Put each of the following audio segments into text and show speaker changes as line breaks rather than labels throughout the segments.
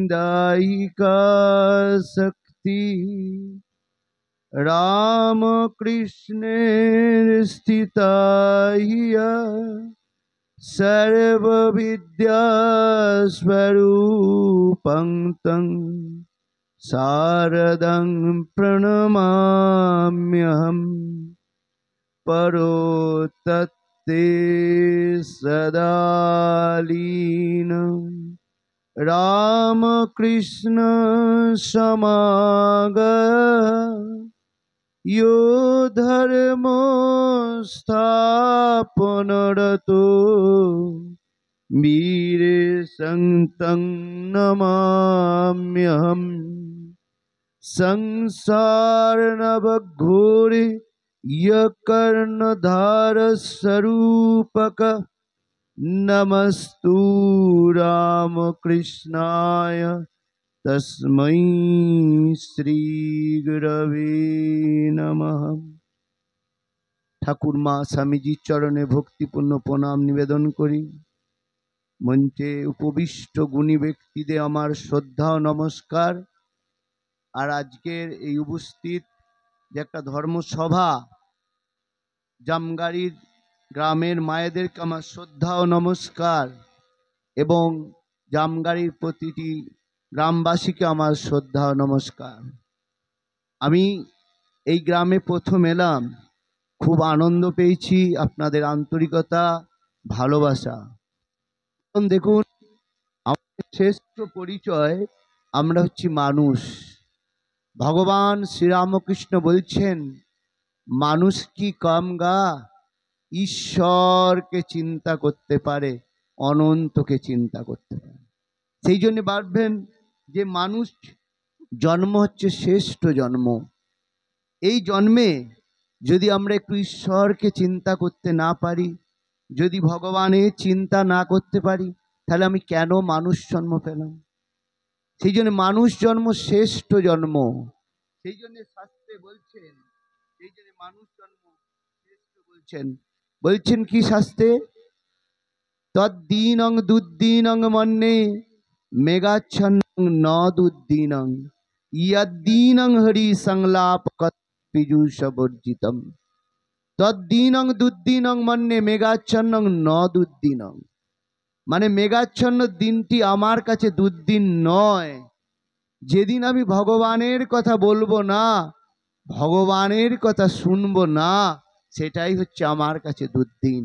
दायिका शक्ति राम कृष्णे स्थिता हिया सर्व विद्या स्वरूपं तं शारदं प्रणमाम्यहम् परो तत्ते सदा लीनं रामकृष्ण समागमः यो धर्मो स्थापनरतो वीर संतं नमाम्यहम् संसारनवघोरे यकर्णधार स्वरूपक नमस्तु रामकृष्णाय तस्मै श्री गुरवे नमः। ठाकुर मा स्वामीजी चरणे भक्तिपूर्ण प्रणाम निवेदन करी। मंचे उपविष्ट गुणी व्यक्तिदेर आमार श्रद्धा और नमस्कार। और आजकेर এই উপস্থিত যে একটা ধর্মসভা, জামগাড়ির গ্রামের মায়েদেরকে আমার শ্রদ্ধা ও নমস্কার এবং জামগাড়ির প্রতিটি গ্রামবাসীকে আমার শ্রদ্ধা ও নমস্কার। আমি এই গ্রামে প্রথম এলাম, খুব আনন্দ পেয়েছি, আপনাদের আন্তরিকতা ভালোবাসা। দেখুন, আমাদের শ্রেষ্ঠ পরিচয় আমরা হচ্ছি মানুষ। ভগবান শ্রীরামকৃষ্ণ বলছেন, মানুষ কি কম গা, ঈশ্বরকে চিন্তা করতে পারে, অনন্তকে চিন্তা করতে পারে। সেই জন্য ভাববেন যে মানুষ জন্ম হচ্ছে শ্রেষ্ঠ জন্ম। এই জন্মে যদি আমরা একটু ঈশ্বরকে চিন্তা করতে না পারি, যদি ভগবানের চিন্তা না করতে পারি, তাহলে আমি কেন মানুষ জন্ম পেলাম? সেই জন্য মানুষ জন্ম শ্রেষ্ঠ জন্ম। সেই জন্য শাস্ত্রে বলছেন, সেই জন্য মানুষ জন্ম শ্রেষ্ঠ বলছেন কি শাস্ত্রে? তদ্দীনং দুদ্দীনং মন্যে মেঘাচ্ছন্নং ন দুদ্দীনং ইয়াদ্দীনং হরি সংলাপকৎ পীযূষবর্জিতম। তদ্দীনং দুদ্দীনং মন্যে মেঘাচ্ছন্নং ন দুদ্দীনং, মানে মেঘাচ্ছন্ন দিনটি আমার কাছে দুর্দিন নয়। যেদিন আমি ভগবানের কথা বলবো না, ভগবানের কথা শুনবো না, সেটাই হচ্ছে আমার কাছে দুর্দিন।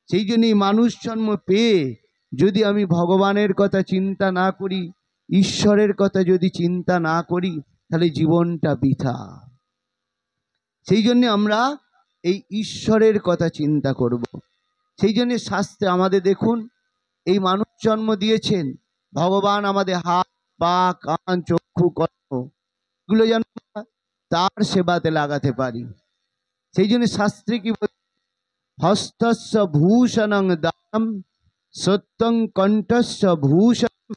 সেই জন্যই মানুষ জন্ম পেয়ে যদি আমি ভগবানের কথা চিন্তা না করি, ঈশ্বরের কথা যদি চিন্তা না করি, তাহলে জীবনটা বৃথা। সেই জন্য আমরা এই ঈশ্বরের কথা চিন্তা করব। সেই জন্য শাস্ত্রে আমাদের দেখুন, এই মানুষ জন্ম দিয়েছেন ভগবান, আমাদের হাত পা কান চক্ষু কর্ণ এগুলো যেন তার সেবাতে লাগাতে পারি। সেই জন্য শাস্ত্রে কি বল, হস্তস্য ভূষণং দানম সত্যং কণ্ঠস্য ভূষণং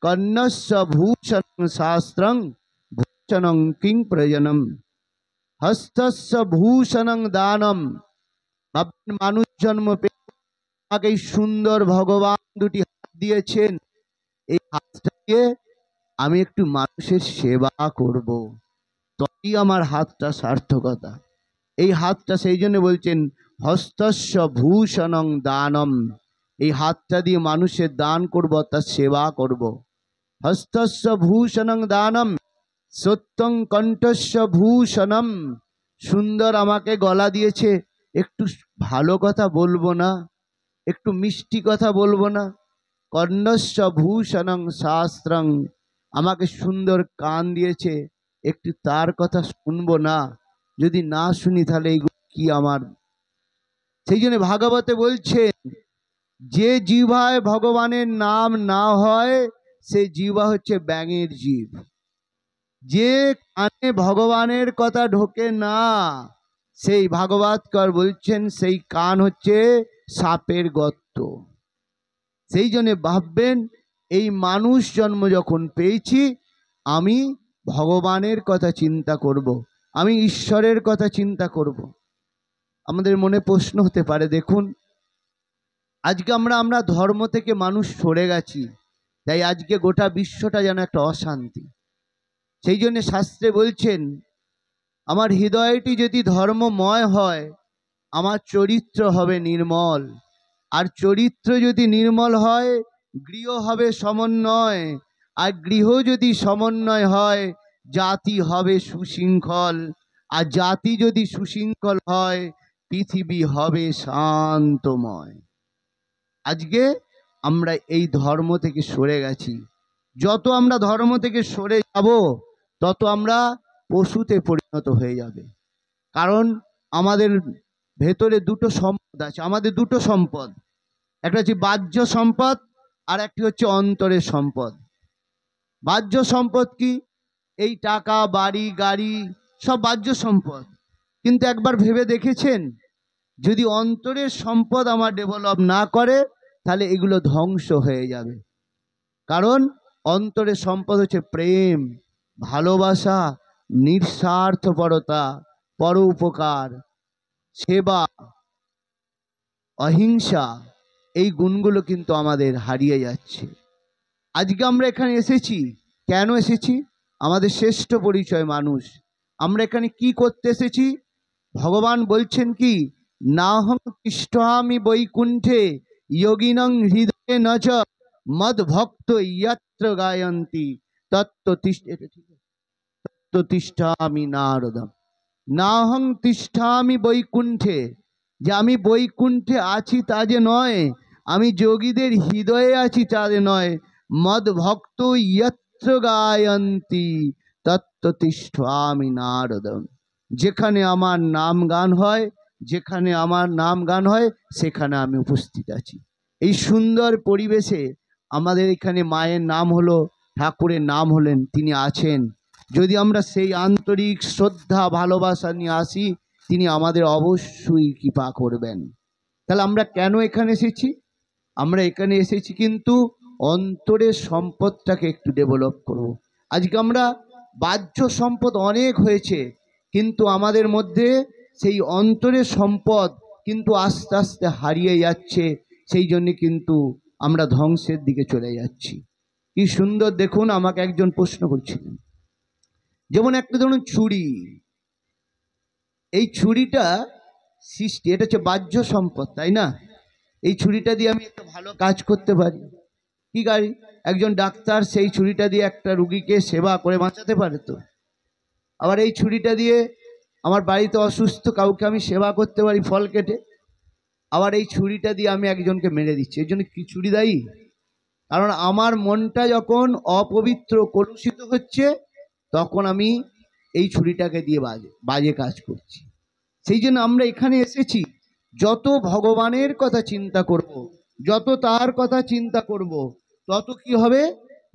কর্ণস্য ভূষণং শাস্ত্রং ভূষণং কিং প্রয়োজনম। হস্তস্য ভূষণং দানম, আপনি মানুষ জন্ম পেয়ে আমাকে এই সুন্দর ভগবান দুটি হাত দিয়েছেন, এই হাতটা দিয়ে আমি একটু মানুষের সেবা করব, তবেই আমার হাতটা সার্থকতা। এই হাতটা সেই জন্য বলছেন হস্তস্য ভূষণং দানম, এই হাতটা দিয়ে মানুষের দান করব, তার সেবা করব। হস্তস্য ভূষণং দানম সত্যং কণ্ঠস্য ভূষণম, সুন্দর আমাকে গলা দিয়েছে, একটু ভালো কথা বলবো না, একটু মিষ্টি কথা বলবো না। কর্ণস্য ভূষণং শাস্ত্রং, আমাকে সুন্দর কান দিয়েছে, একটু তার কথা শুনবো না, যদি না শুনি তাহলে এইগুলো কি আমার। সেই জন্য ভাগবতে বলছেন, যে জিহ্বায় ভগবানের নাম না হয় সে জিহ্বা হচ্ছে ব্যাঙের জিভ। যে কানে ভগবানের কথা ঢোকে না, সেই ভাগবতকার বলছেন সেই কান হচ্ছে সাপের গর্ত। সেই জন্য ভাববেন, এই মানুষ জন্ম যখন পেয়েছি, আমি ভগবানের কথা চিন্তা করব, আমি ঈশ্বরের কথা চিন্তা করব। আমাদের মনে প্রশ্ন হতে পারে, দেখুন আজকে আমরা ধর্ম থেকে মানুষ সরে গেছি, তাই আজকে গোটা বিশ্বটা যেন একটা অশান্তি। সেই জন্য শাস্ত্রে বলছেন, আমার হৃদয়টি যদি ধর্মময় হয়, আমার চরিত্র হবে নির্মল। আর চরিত্র যদি নির্মল হয়, গৃহ হবে সমন্বয়। আর গৃহ যদি সমন্বয় হয়, জাতি হবে সুশৃঙ্খল। আর জাতি যদি সুশৃঙ্খল হয়, পৃথিবী হবে শান্তময়। আজকে আমরা এই ধর্ম থেকে সরে গেছি। যত আমরা ধর্ম থেকে সরে যাব, তত আমরা পশুতে পরিণত হয়ে যাবে। কারণ আমাদের ভেতরে দুটো সম্পদ আছে। আমাদের দুটো সম্পদ, একটা হচ্ছে বাহ্য সম্পদ, আর একটি হচ্ছে অন্তরের সম্পদ। বাহ্য সম্পদ কি? এই টাকা, বাড়ি, গাড়ি, সব বাহ্য সম্পদ। কিন্তু একবার ভেবে দেখেছেন, যদি অন্তরের সম্পদ আমার ডেভেলপ না করে, তাহলে এগুলো ধ্বংস হয়ে যাবে। কারণ অন্তরের সম্পদ হচ্ছে প্রেম, ভালোবাসা, নিঃস্বার্থপরতা, পরোপকার, সেবা, অহিংসা। এই গুণগুলো কিন্তু আমাদের হারিয়ে যাচ্ছে। আজকে আমরা এখানে এসেছি, কেন এসেছি? আমাদের শ্রেষ্ঠ পরিচয় মানুষ। আমরা এখানে কি করতে এসেছি? ভগবান বলছেন কি, নাহং তিষ্ঠামি বৈকুণ্ঠে যোগিনং হৃদয়ে নচ মদ ভক্ত ইয়ত্র গায়ন্তি তত্ত্ব তিষ্ঠামি নারদম। নাহং তিষ্ঠামি বৈকুণ্ঠে, যে আমি বৈকুণ্ঠে আছি তা যে নয়, আমি যোগীদের হৃদয়ে আছি তা যে নয়। মদ ভক্ত ইয়ত্র গায়ন্তি তত্ত্ব তিষ্ঠামি নারদম। যেখানে আমার নাম গান হয়, যেখানে আমার নাম গান হয়, সেখানে আমি উপস্থিত আছি। এই সুন্দর পরিবেশে আমাদের এখানে মায়ের নাম হলো, ঠাকুরের নাম হলেন, তিনি আছেন। যদি আমরা সেই আন্তরিক শ্রদ্ধা ভালোবাসা নিয়ে আসি, তিনি আমাদের অবশ্যই কৃপা করবেন। তাহলে আমরা কেন এখানে এসেছি? আমরা এখানে এসেছি কিন্তু অন্তরের সম্পদটাকে একটু ডেভেলপ করব। আজকে আমরা বাহ্য সম্পদ অনেক হয়েছে, কিন্তু আমাদের মধ্যে সেই অন্তরের সম্পদ কিন্তু আস্তে আস্তে হারিয়ে যাচ্ছে। সেই জন্য কিন্তু আমরা ধ্বংসের দিকে চলে যাচ্ছি। কি সুন্দর দেখুন, আমাকে একজন প্রশ্ন করছিলেন, যেমন একটা ধরুন ছুরি, এই ছুরিটা সৃষ্টি, এটা হচ্ছে বাহ্য সম্পদ, তাই না? এই ছুরিটা দিয়ে আমি একটা ভালো কাজ করতে পারি। কি গাড়ি? একজন ডাক্তার সেই ছুরিটা দিয়ে একটা রুগীকে সেবা করে বাঁচাতে পারে তো। আবার এই ছুরিটা দিয়ে আমার বাড়িতে অসুস্থ কাউকে আমি সেবা করতে পারি ফল কেটে। আবার এই ছুরিটা দিয়ে আমি একজনকে মেরে দিচ্ছি, এর জন্য কি ছুরি দায়ী? কারণ আমার মনটা যখন অপবিত্র কলুষিত হচ্ছে, তখন আমি এই ছুরিটাকে দিয়ে বাজে কাজ করছি। সেই জন্য আমরা এখানে এসেছি, যত ভগবানের কথা চিন্তা করব, যত তার কথা চিন্তা করব, তত কি হবে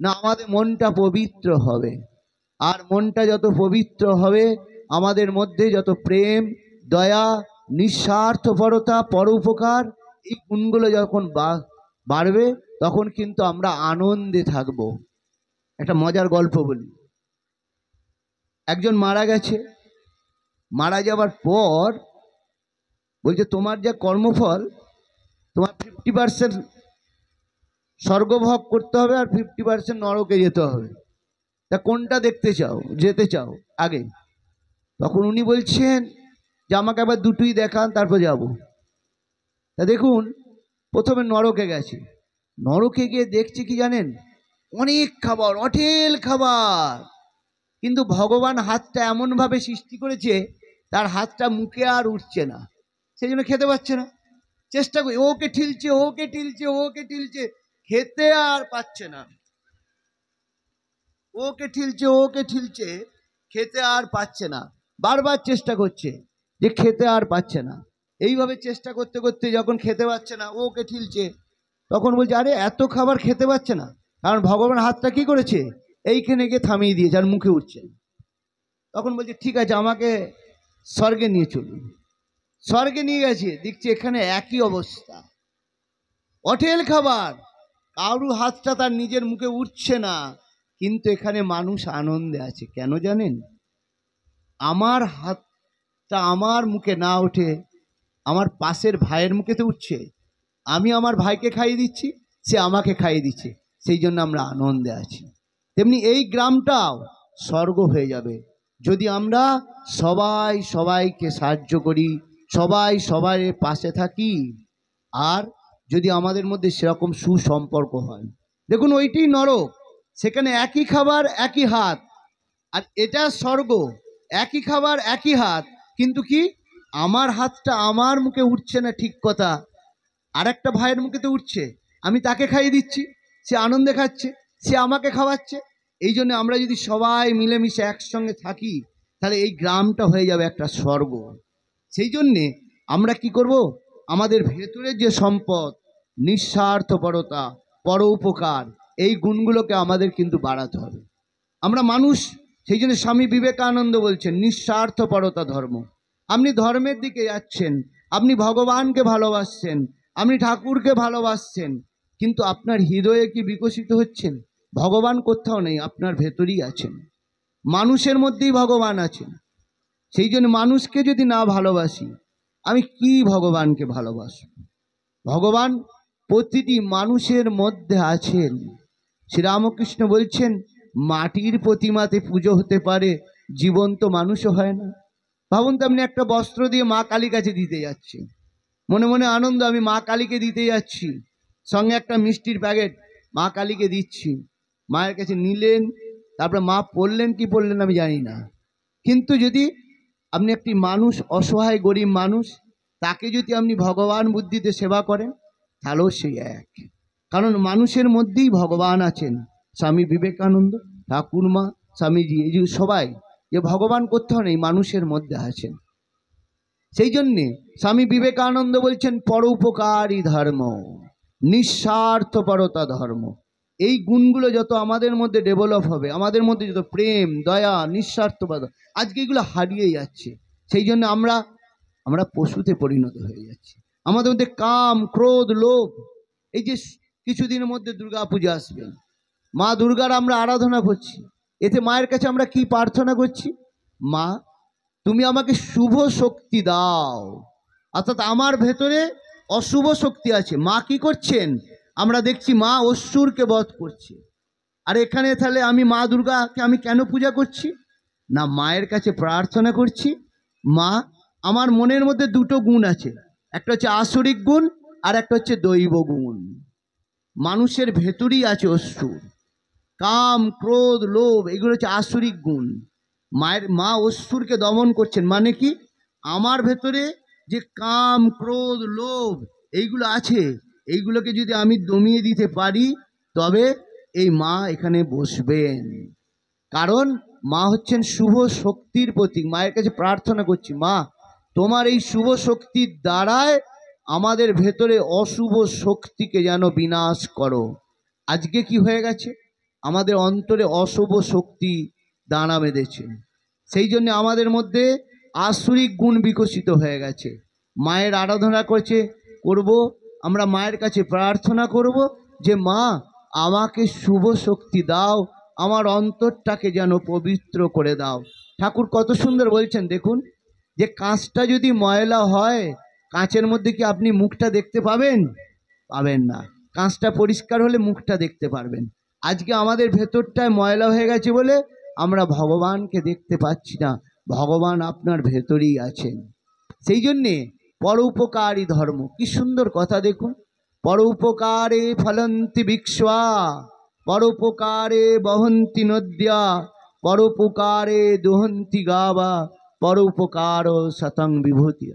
না, আমাদের মনটা পবিত্র হবে। আর মনটা যত পবিত্র হবে, আমাদের মধ্যে যত প্রেম, দয়া, নিঃস্বার্থপরতা, পরোপকার, এই গুণগুলো যখন বাড়বে, তখন কিন্তু আমরা আনন্দে থাকব। একটা মজার গল্প বলি। একজন মারা গেছে, মারা যাবার পর বলছে, তোমার যা কর্মফল, তোমার 50% স্বর্গভোগ করতে হবে আর 50% নরকে যেতে হবে। তা কোনটা দেখতে চাও, যেতে চাও আগে? তখন উনি বলছেন যে আমাকে আবার দুটোই দেখান, তারপর যাব। তা দেখুন, প্রথমে নরকে গেছে। নরকে গিয়ে দেখছে কি জানেন? অনেক খাবার, অঢেল খাবার। কিন্তু ভগবান হাতটা এমনভাবে সৃষ্টি করেছে, তার হাতটা মুখে আর উঠছে না, সেই জন্য খেতে পাচ্ছে না। চেষ্টা করি, ওকে ঠিলছে, ওকে ঠিলছে, ওকে ঠিলছে, খেতে আর পাচ্ছে না। ওকে ঠিলছে, ওকে ঠিলছে, খেতে আর পাচ্ছে না। বারবার চেষ্টা করছে যে খেতে আর পাচ্ছে না। এইভাবে চেষ্টা করতে করতে যখন খেতে পাচ্ছে না, ওকে ঠিলছে, তখন বলছে আরে এত খাবার খেতে পাচ্ছে না, কারণ ভগবান হাতটা কি করেছে, এইখানে গিয়ে থামিয়ে দিয়েছে, আর মুখে উঠছে। তখন বলছে ঠিক আছে, আমাকে স্বর্গে নিয়ে চলুন। স্বর্গে নিয়ে গেছে, দেখছি এখানে একই অবস্থা, অঢেল খাবার, কারু হাতটা তার নিজের মুখে উঠছে না। কিন্তু এখানে মানুষ আনন্দে আছে। কেন জানেন? আমার হাতটা আমার মুখে না উঠে আমার পাশের ভাইয়ের মুখেতে উঠছে। আমি আমার ভাইকে খাইয়ে দিচ্ছি, সে আমাকে খাইয়ে দিচ্ছে। সেই জন্য আমরা আনন্দে আছি। তেমনি এই গ্রামটাও স্বর্গ হয়ে যাবে যদি আমরা সবাই সবাইকে সাহায্য করি, সবাই সবার পাশে থাকি, আর যদি আমাদের মধ্যে সেরকম সুসম্পর্ক হয়। দেখুন ওইটাই নরক, সেখানে একই খাবার একই হাত, আর এটা স্বর্গ, একই খাবার একই হাত, কিন্তু কি আমার হাতটা আমার মুখে উঠছে না ঠিক কথা, আর একটা ভাইয়ের মুখে তো উঠছে, আমি তাকে খাইয়ে দিচ্ছি, সে আনন্দে খাচ্ছে, সে আমাকে খাওয়াচ্ছে। এই জন্য আমরা যদি সবাই মিলেমিশে একসঙ্গে থাকি তাহলে এই গ্রামটা হয়ে যাবে একটা স্বর্গ। সেই জন্যে আমরা কি করব, আমাদের ভেতরের যে সম্পদ, নিঃস্বার্থপরতা, পরোপকার, এই গুণগুলোকে আমাদের কিন্তু বাড়াতে হবে। আমরা মানুষ, সেই জন্য স্বামী বিবেকানন্দ বলছেন নিঃস্বার্থপরতা ধর্ম। আপনি ধর্মের দিকে যাচ্ছেন, আপনি ভগবানকে ভালোবাসছেন, আপনি ঠাকুরকে ভালোবাসছেন, কিন্তু আপনার হৃদয়ে কি বিকশিত হচ্ছেন? ভগবান কোথাও নেই, আপনার ভেতরেই আছেন, মানুষের মধ্যেই ভগবান আছেন। সেই জন্য মানুষকে যদি না ভালোবাসি, আমি কি ভগবানকে ভালোবাসব? ভগবান প্রতিটি মানুষের মধ্যে আছেন। শ্রীরামকৃষ্ণ বলছেন মাটির প্রতিমাতে পুজো হতে পারে, জীবন্ত মানুষও হয় না। ভাবুন তো, আপনি একটা বস্ত্র দিয়ে মা কালী কাছে দিতে যাচ্ছি, মনে মনে আনন্দ, আমি মা কালীকে দিতে যাচ্ছি, সঙ্গে একটা মিষ্টির প্যাকেট মা কালীকে দিচ্ছি, মায়ের কাছে নিলেন, তারপরে মা পড়লেন কি পড়লেন আমি জানি না, কিন্তু যদি আপনি একটি মানুষ, অসহায় গরিব মানুষ, তাকে যদি আপনি ভগবান বুদ্ধিতে সেবা করেন তাহলেও সেই এক, কারণ মানুষের মধ্যেই ভগবান আছেন। স্বামী বিবেকানন্দ, ঠাকুরমা, স্বামীজি, এই যে সবাই, যে ভগবান কোথাও নেই, মানুষের মধ্যে আছেন। সেই জন্যে স্বামী বিবেকানন্দ বলছেন পরোপকারী ধর্ম, নিঃস্বার্থপরতা ধর্ম। এই গুণগুলো যত আমাদের মধ্যে ডেভেলপ হবে, আমাদের মধ্যে যত প্রেম, দয়া, নিঃস্বার্থপরতা, আজকে এগুলো হারিয়ে যাচ্ছে। সেই জন্য আমরা পশুতে পরিণত হয়ে যাচ্ছি। আমাদের মধ্যে কাম, ক্রোধ, লোভ। এই যে কিছুদিনের মধ্যে দুর্গা পূজা আসবে, মা দুর্গার আমরা আরাধনা করছি, এতে মায়ের কাছে আমরা কি প্রার্থনা করছি? মা তুমি আমাকে শুভ শক্তি দাও, অর্থাৎ আমার ভেতরে অশুভ শক্তি আছে। মা কি করছেন? আমরা দেখছি মা অসুরকে বধ করছে। আর এখানে তাহলে আমি মা দুর্গাকে আমি কেন পূজা করছি? না, মায়ের কাছে প্রার্থনা করছি, মা আমার মনের মধ্যে দুটো গুণ আছে, একটা হচ্ছে আসরিক গুণ আর একটা হচ্ছে দৈব গুণ। মানুষের ভেতরেই আছে অসুর, কাম, ক্রোধ, লোভ, এগুলো হচ্ছে আসরিক গুণ। মা অসুরকে দমন করছেন, মানে কি আমার ভেতরে যে কাম, ক্রোধ, লোভ এইগুলো আছে, এইগুলোকে যদি আমি দমিয়ে দিতে পারি তবে এই মা এখানে বসবেন। কারণ মা হচ্ছেন শুভ শক্তির প্রতীক। মায়ের কাছে প্রার্থনা করছি, মা তোমার এই শুভ শক্তির দ্বারায় আমাদের ভেতরে অশুভ শক্তিকে যেন বিনাশ করো। আজকে কি হয়ে গেছে? আমাদের অন্তরে অশুভ শক্তি দানা বেঁধেছে, সেই জন্য আমাদের মধ্যে আসরিক গুণ বিকশিত হয়ে গেছে। মায়ের আরাধনা করব, আমরা মায়ের কাছে প্রার্থনা করব যে মা আমাকে শুভ শক্তি দাও, আমার অন্তরটাকে যেন পবিত্র করে দাও। ঠাকুর কত সুন্দর বলছেন, দেখুন, যে কাঁচটা যদি ময়লা হয়, কাঁচের মধ্যে কি আপনি মুখটা দেখতে পাবেন? পাবেন না। কাঁচটা পরিষ্কার হলে মুখটা দেখতে পারবেন। আজকে আমাদের ভেতরটায় ময়লা হয়ে গেছে বলে আমরা ভগবানকে দেখতে পাচ্ছি না। ভগবান আপনার ভেতরেই আছেন। সেই জন্যে পরোপকারী ধর্ম, কি সুন্দর কথা দেখুন, পরোপকারে ফলন্তি বৃক্ষা, পরোপকারে বহন্তি নদ্যা, পরোপকারে দোহন্তি গাবা, পরোপকার শতং বিভূতি।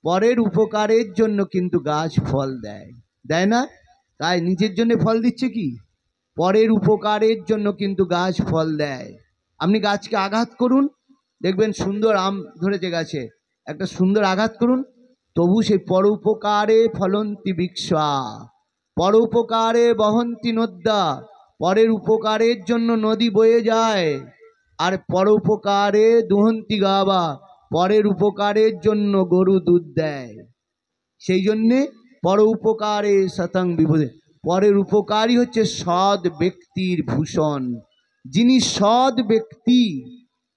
পরের উপকারের জন্য কিন্তু গাছ ফল দেয়, দেয় না? তাই নিজের জন্য ফল দিচ্ছে কি? পরের উপকারের জন্য কিন্তু গাছ ফল দেয়। আপনি গাছকে আঘাত করুন, দেখবেন সুন্দর আম ধরেছে গাছে, একটা সুন্দর আঘাত করুন, তবু সেই পরোপকারে ফলন্তি বৃক্ষা, পরোপকারে বহন্তি নদ্যা, পরের উপকারের জন্য নদী বয়ে যায়, আর পরোপকারে দুহন্তি গাবা, পরের উপকারের জন্য গরু দুধ দেয়। সেই জন্যে পরোপকারে শতং বিভূতি, পরের উপকারই হচ্ছে সৎ ব্যক্তির ভূষণ। যিনি সৎ ব্যক্তি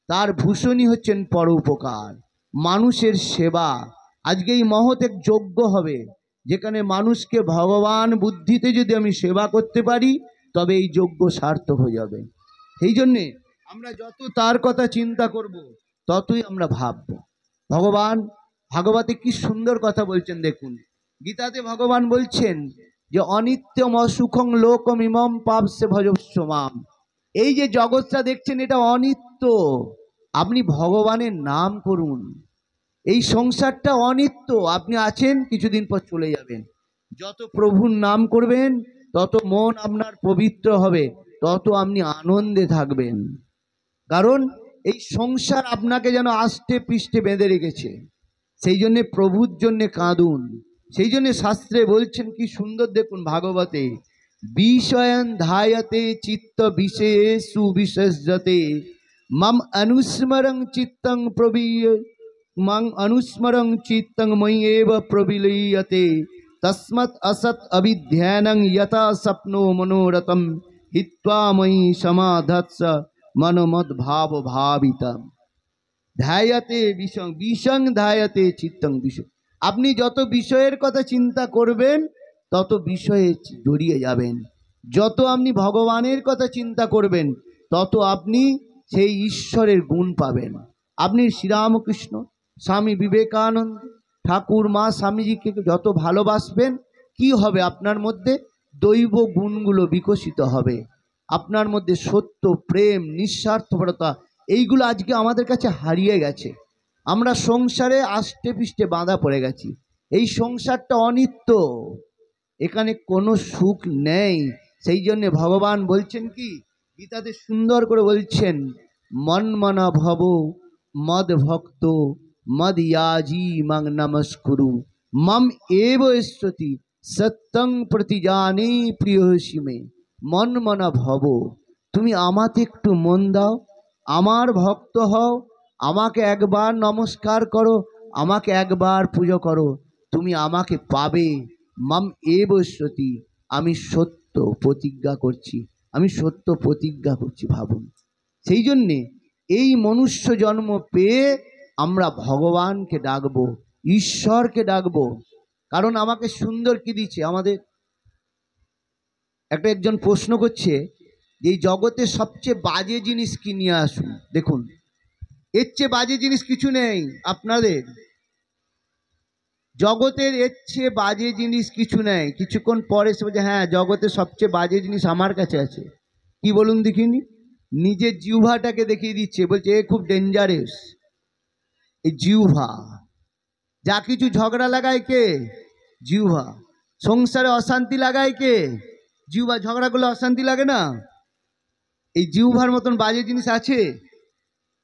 তার ভূষণই হচ্ছেন পরোপকার, মানুষের সেবা। আজকে এই মহৎ এক যজ্ঞ হবে, যেখানে মানুষকে ভগবান বুদ্ধিতে যদি আমি সেবা করতে পারি তবে এই যজ্ঞ সার্থক হয়ে যাবে। সেই জন্যে আমরা যত তার কথা চিন্তা করব ততই আমরা ভাবব। ভগবান ভাগবতে কি সুন্দর কথা বলছেন দেখুন। গীতাতে ভগবান বলছেন যে অনিত্যম অসুখং লোকম ইমম পাপসে ভজস্ব মাম। এই যে জগৎটা দেখছেন এটা অনিত্য, আপনি ভগবানের নাম করুন। এই সংসারটা অনিত্য, আপনি আছেন কিছুদিন পর চলে যাবেন। যত প্রভুর নাম করবেন তত মন আপনার পবিত্র হবে, তত আপনি আনন্দে থাকবেন। কারণ এই সংসার আপনাকে যেন আষ্টে পৃষ্ঠে বেঁধে রেখেছে। সেই জন্যে প্রভুর জন্যে কাঁদুন। সেই জন্যে শাস্ত্রে বলছেন কি সুন্দর দেখুন ভাগবতে, বিষয়ন ধায়তে চিত্ত বিশেষু বিশেষতে মম অনুস্মরং চিত্তং প্রবীয় মং অনুস্মরং চিত্তং ময়ি এব প্রবিলীয়তে তস্মৎ असत अभिध्यानं यथा स्वप्नो मनोरथं हित्वा मयि समाधत्स मनोमद्भाव भावितम्। ধ্যায়তে বিষং বিষং ধ্যায়তে চিত্তং বিষয়। আপনি যত বিষয়ের কথা চিন্তা করবেন তত বিষয়ে জড়িয়ে যাবেন। যত আপনি ভগবানের কথা চিন্তা করবেন তত আপনি সেই ঈশ্বরের গুণ পাবেন। আপনি শ্রীরামকৃষ্ণ, স্বামী বিবেকানন্দ, ঠাকুর, মা, স্বামীজিকে যত ভালোবাসবেন কি হবে? আপনার মধ্যে দৈব গুণগুলো বিকশিত হবে। আপনার মধ্যে সত্য, প্রেম, নিঃস্বার্থপরতা এইগুলো আজকে আমাদের কাছে হারিয়ে গেছে। আমরা সংসারে আষ্টে পৃষ্ঠে বাঁধা পড়ে গেছি। এই সংসারটা অনিত্য, এখানে কোনো সুখ নেই। সেই জন্যে ভগবান বলছেন কি, গীতাতে সুন্দর করে বলছেন, মন্মনা ভব মদ ভক্ত মদ ইয়াজি মং নমস্কুরু মম এব স্ততি সত্যং প্রতিজানে প্রিয়সী মে। মন্মনা ভব, তুমি আমাতে একটু মন দাও, আমার ভক্ত হও, আমাকে একবার নমস্কার করো, আমাকে একবার পুজো করো, তুমি আমাকে পাবে। মম এব সতী, আমি সত্য প্রতিজ্ঞা করছি, আমি সত্য প্রতিজ্ঞা করছি। ভাবুন, সেই জন্যে এই মনুষ্য জন্ম পেয়ে আমরা ভগবানকে ডাকবো, ঈশ্বরকে ডাকবো। কারণ আমাকে সুন্দর কি দিচ্ছে, আমাদের একজন প্রশ্ন করছে যে এই জগতে সবচেয়ে বাজে জিনিস কি নিয়ে আসুন। দেখুন, এর চেয়ে বাজে জিনিস কিছু নেই। আপনাদের জগতের এর চেয়ে বাজে জিনিস কিছু নেই। কিছুক্ষণ পরে সে বলছে, হ্যাঁ জগতের সবচেয়ে বাজে জিনিস আমার কাছে আছে। কি বলুন দেখিনি? নিজের জিহ্বাটাকে দেখিয়ে দিচ্ছে, বলছে এ খুব ডেঞ্জারাস। এই জিহ্বা, যা কিছু ঝগড়া লাগায় কে? জিহ্বা। সংসারে অশান্তি লাগায় কে? জিহ্বা। ঝগড়াগুলো অশান্তি লাগে না? এই জিহ্বার মতন বাজে জিনিস আছে?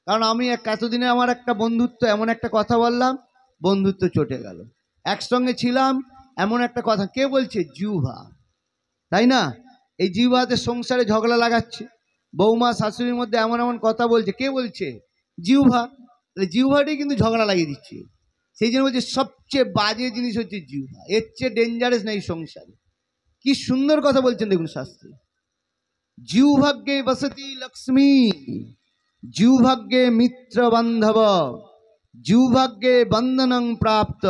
কারণ আমি এতদিনে আমার একটা বন্ধুত্ব, এমন একটা কথা বললাম, বন্ধুত্ব চটে গেল। একসঙ্গে ছিলাম, এমন একটা কথা, কে বলছে? জিহ্বা, তাই না? এই জিহ্বাতে সংসারে ঝগড়া লাগাচ্ছে। বৌমা শাশুড়ির মধ্যে এমন এমন কথা বলছে, কে বলছে? জিহ্বা। জিহ্বাটাই কিন্তু ঝগড়া লাগিয়ে দিচ্ছে। সেই জন্য বলছে সবচেয়ে বাজে জিনিস হচ্ছে জিহ্বা, এর চেয়ে ডেঞ্জারাস নেই সংসারে। কি সুন্দর কথা বলছেন দেখুন শাস্ত্রে, জিহ্বাগ্যে বসতি লক্ষ্মী জিহ্বাগ্যে মিত্র বান্ধব জিহ্বাগ্যে বন্দনং প্রাপ্ত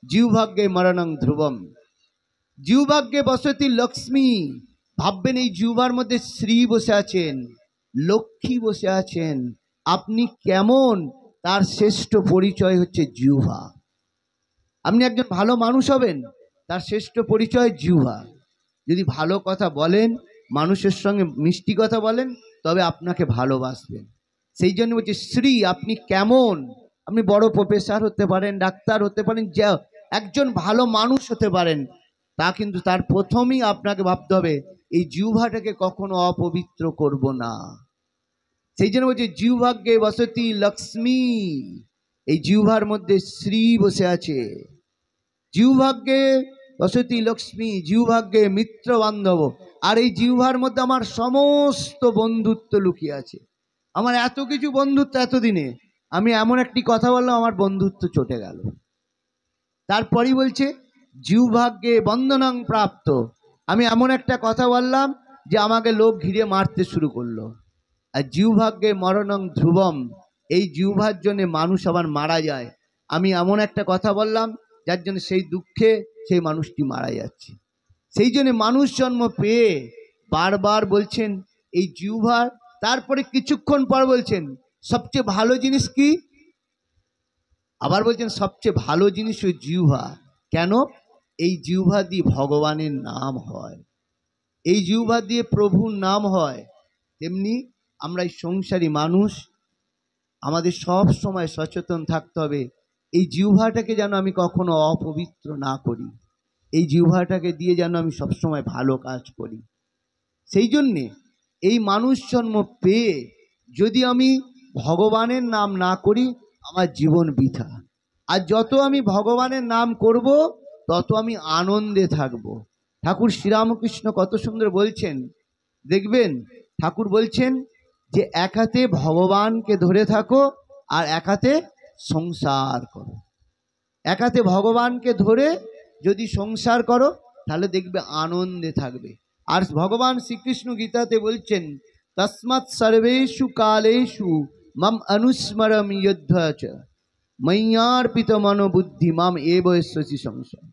জিহ্বাগ্যে মরণং ধ্রুবম। জিহ্বাগ্যে বসতি লক্ষ্মী, ভাববেন এই জিহ্বার মধ্যে শ্রী বসে আছেন, লক্ষ্মী বসে আছেন। আপনি কেমন, তার শ্রেষ্ঠ পরিচয় হচ্ছে জিহ্বা। আপনি একজন ভালো মানুষ হবেন, তার শ্রেষ্ঠ পরিচয় জিহ্বা। যদি ভালো কথা বলেন, মানুষের সঙ্গে মিষ্টি কথা বলেন, তবে আপনাকে ভালোবাসবেন। সেই জন্য বলছে শ্রী, আপনি কেমন? আপনি বড় প্রফেসর হতে পারেন, ডাক্তার হতে পারেন, যা একজন ভালো মানুষ হতে পারেন, তা কিন্তু তার প্রথমেই আপনাকে ভাবতে হবে এই জিহ্বাটাকে কখনো অপবিত্র করব না। সেই জন্য বলছে জিহ্বাগ্যে বসতি লক্ষ্মী, এই জিহ্বার মধ্যে শ্রী বসে আছে। জিহ্বাগ্যে বসতি লক্ষ্মী জিহ্বাগ্যে মিত্র বান্ধব। আর এই জিহ্বার মধ্যে আমার সমস্ত বন্ধুত্ব লুকিয়ে আছে। আমার এত কিছু বন্ধুত্ব, এতদিনে আমি এমন একটি কথা বললাম, আমার বন্ধুত্ব চটে গেল। তারপরই বলছে জিহ্বাগ্যে বন্দনং প্রাপ্ত, আমি এমন একটা কথা বললাম যে আমাকে লোক ঘিরে মারতে শুরু করলো। আর জিহ্বাগ্যে মরণং ধ্রুবম, এই জিহ্বার জন্যে মানুষ আবার মারা যায়। আমি এমন একটা কথা বললাম যার জন্য সেই দুঃখে সেই মানুষটি মারা যাচ্ছে। সেই জন্য মানুষ জন্ম পেয়ে বারবার বলছেন এই জিহ্বার, তারপরে কিছুক্ষণ পর বলছেন সবচেয়ে ভালো জিনিস কি, আবার বলছেন সবচেয়ে ভালো জিনিস ওই জিহ্বা। কেন? এই জিহ্বা দিয়ে ভগবানের নাম হয়, এই জিহ্বা দিয়ে প্রভুর নাম হয়। তেমনি আমরা এই সংসারী মানুষ, আমাদের সব সময় সচেতন থাকতে হবে এই জিহ্বাটাকে যেন আমি কখনো অপবিত্র না করি, এই জিহ্বাটাকে দিয়ে যেন আমি সবসময় ভালো কাজ করি। সেই জন্যে এই মানুষ জন্ম পেয়ে যদি আমি ভগবানের নাম না করি আমার জীবন বৃথা। আর যত আমি ভগবানের নাম করব তত আমি আনন্দে থাকব। ঠাকুর শ্রীরামকৃষ্ণ কত সুন্দর বলছেন, দেখবেন ঠাকুর বলছেন যে এক হাতে ভগবানকে ধরে থাকো আর এক হাতে সংসার করো। এক হাতে ভগবানকে ধরে যদি সংসার করো তাহলে দেখবে আনন্দে থাকবে। আর ভগবান শ্রীকৃষ্ণ গীতাতে বলছেন তস্মাৎ সর্বেষু কালেষু মম অনুস্মরম যুদ্ধ চ ময়্যার্পিত মনোবুদ্ধি মাম এব শশী সংশয়।